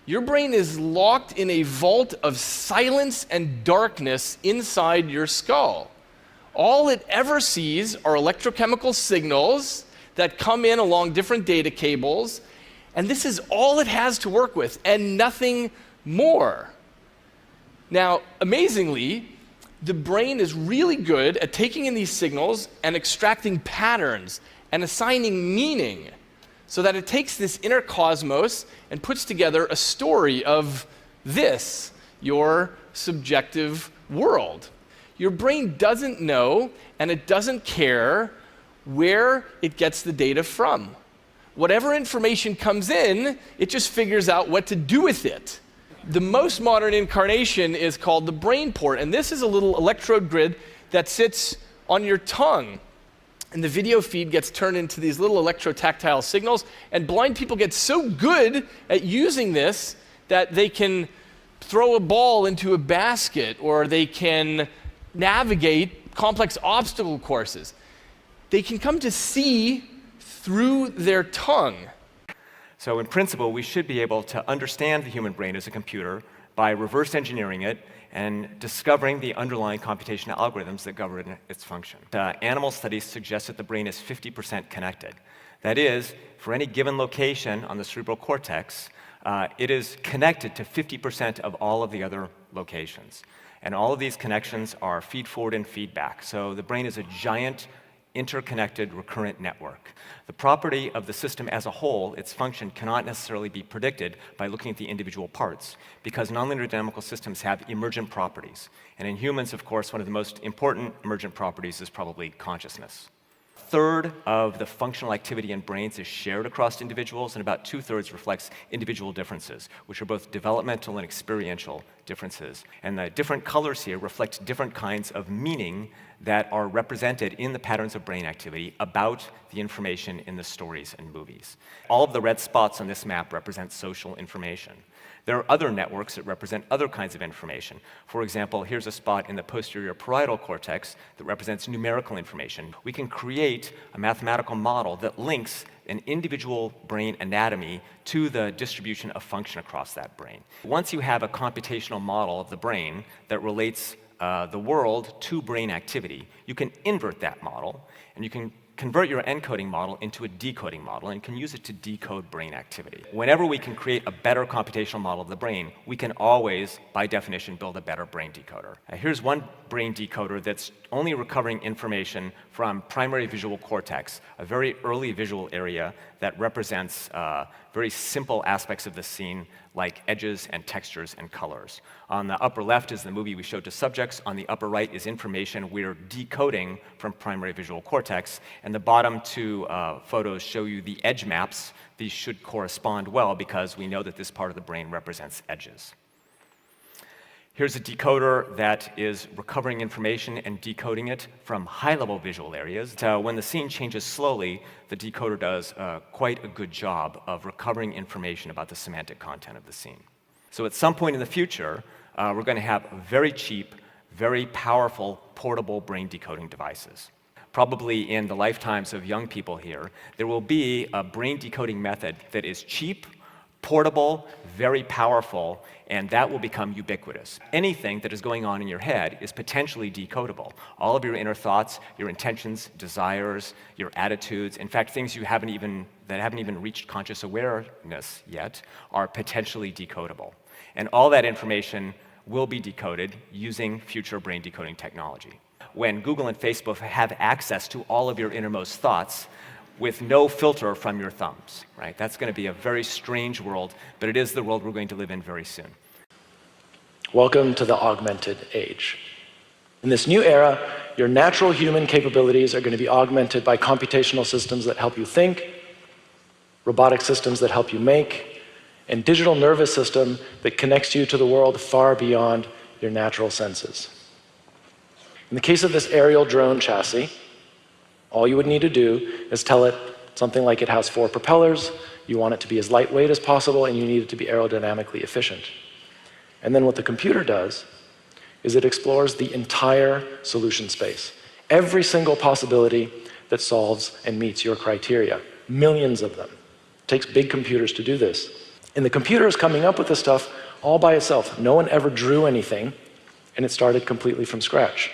Your brain is locked in a vault of silence and darkness inside your skull. All it ever sees are electrochemical signals that come in along different data cables, and this is all it has to work with, and nothing more. Now, amazingly, the brain is really good at taking in these signals and extracting patterns and assigning meaning, so that it takes this inner cosmos and puts together a story of this, your subjective world. Your brain doesn't know, and it doesn't care where it gets the data from. Whatever information comes in, it just figures out what to do with it. The most modern incarnation is called the brain port, and this is a little electrode grid that sits on your tongue. And the video feed gets turned into these little electrotactile signals, and blind people get so good at using this that they can throw a ball into a basket, or they can navigate complex obstacle courses. They can come to see through their tongue. So in principle, we should be able to understand the human brain as a computer by reverse engineering it and discovering the underlying computational algorithms that govern its function. Animal studies suggest that the brain is 50% connected. That is, for any given location on the cerebral cortex, it is connected to 50% of all of the other locations. And all of these connections are feed-forward and feedback. So the brain is a giant, interconnected, recurrent network. The property of the system as a whole, its function, cannot necessarily be predicted by looking at the individual parts, because nonlinear dynamical systems have emergent properties. And in humans, of course, one of the most important emergent properties is probably consciousness. A third of the functional activity in brains is shared across individuals, and about 2/3 reflects individual differences, which are both developmental and experiential differences. And the different colors here reflect different kinds of meaning that are represented in the patterns of brain activity about the information in the stories and movies. All of the red spots on this map represent social information. There are other networks that represent other kinds of information. For example, here's a spot in the posterior parietal cortex that represents numerical information. We can create a mathematical model that links an individual brain anatomy to the distribution of function across that brain. Once you have a computational model of the brain that relates the world to brain activity, you can invert that model, and you can convert your encoding model into a decoding model, and can use it to decode brain activity. Whenever we can create a better computational model of the brain, we can always, by definition, build a better brain decoder. Here's one brain decoder that's only recovering information from primary visual cortex, a very early visual area that represents very simple aspects of the scene, like edges and textures and colors. On the upper left is the movie we showed to subjects. On the upper right is information we're decoding from primary visual cortex. And the bottom two photos show you the edge maps. These should correspond well because we know that this part of the brain represents edges. Here's a decoder that is recovering information and decoding it from high-level visual areas. When the scene changes slowly, the decoder does quite a good job of recovering information about the semantic content of the scene. So at some point in the future, we're going to have very cheap, very powerful, portable brain decoding devices. Probably in the lifetimes of young people here, there will be a brain decoding method that is cheap, portable, very powerful, and that will become ubiquitous. Anything that is going on in your head is potentially decodable. All of your inner thoughts, your intentions, desires, your attitudes, in fact, things that haven't even reached conscious awareness yet, are potentially decodable. And all that information will be decoded using future brain decoding technology. When Google and Facebook have access to all of your innermost thoughts, with no filter from your thumbs, right? That's going to be a very strange world, but it is the world we're going to live in very soon. Welcome to the augmented age. In this new era, your natural human capabilities are going to be augmented by computational systems that help you think, robotic systems that help you make, and digital nervous system that connects you to the world far beyond your natural senses. In the case of this aerial drone chassis, all you would need to do is tell it something like it has 4 propellers, you want it to be as lightweight as possible, and you need it to be aerodynamically efficient. And then what the computer does is it explores the entire solution space. Every single possibility that solves and meets your criteria. Millions of them. It takes big computers to do this. And the computer is coming up with this stuff all by itself. No one ever drew anything, and it started completely from scratch.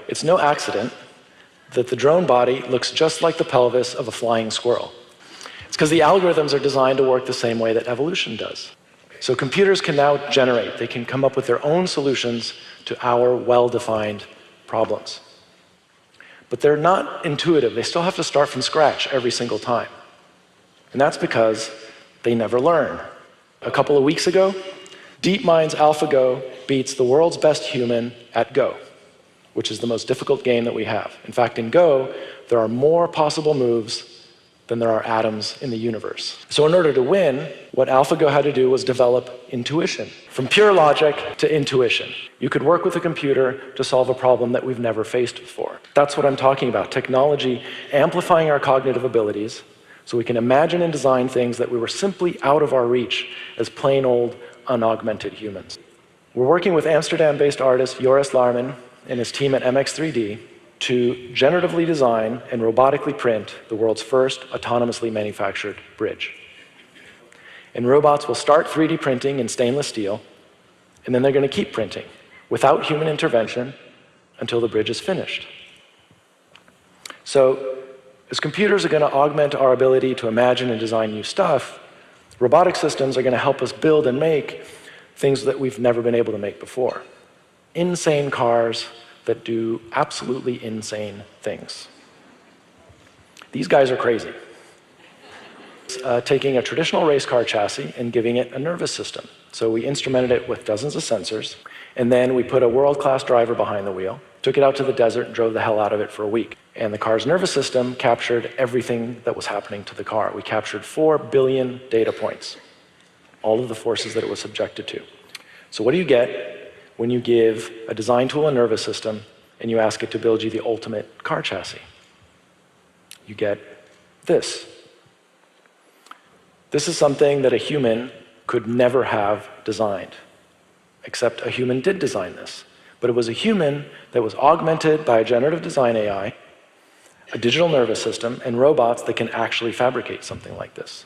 It's no accident that the drone body looks just like the pelvis of a flying squirrel. It's because the algorithms are designed to work the same way that evolution does. So computers can now generate, they can come up with their own solutions to our well-defined problems. But they're not intuitive. They still have to start from scratch every single time. And that's because they never learn. A couple of weeks ago, DeepMind's Alphago beats the world's best human at Go, which is the most difficult game that we have. In fact, in Go, there are more possible moves than there are atoms in the universe. So in order to win, what Alphago had to do was develop intuition. From pure logic to intuition. You could work with a computer to solve a problem that we've never faced before. That's what I'm talking about, technology amplifying our cognitive abilities so we can imagine and design things that we were simply out of our reach as plain old unaugmented humans. We're working with Amsterdam-based artist Joris Laarman and his team at MX3D to generatively design and robotically print the world's first autonomously manufactured bridge. And robots will start 3D printing in stainless steel, and then they're going to keep printing without human intervention until the bridge is finished. So, as computers are going to augment our ability to imagine and design new stuff, robotic systems are going to help us build and make things that we've never been able to make before. Insane cars that do absolutely insane things. These guys are crazy. Taking a traditional race car chassis and giving it a nervous system. So we instrumented it with dozens of sensors, and then we put a world-class driver behind the wheel, took it out to the desert, and drove the hell out of it for a week. And the car's nervous system captured everything that was happening to the car. We captured 4 billion data points, all of the forces that it was subjected to. So what do you get when you give a design tool a nervous system and you ask it to build you the ultimate car chassis? You get this. This is something that a human could never have designed, except a human did design this. But it was a human that was augmented by a generative design AI, a digital nervous system, and robots that can actually fabricate something like this.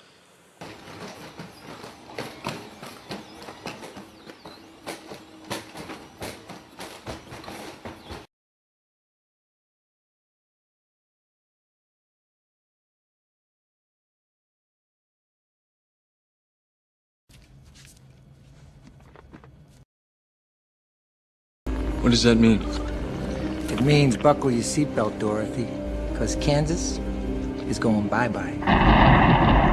What does that mean? It means buckle your seatbelt, Dorothy, because Kansas is going bye-bye.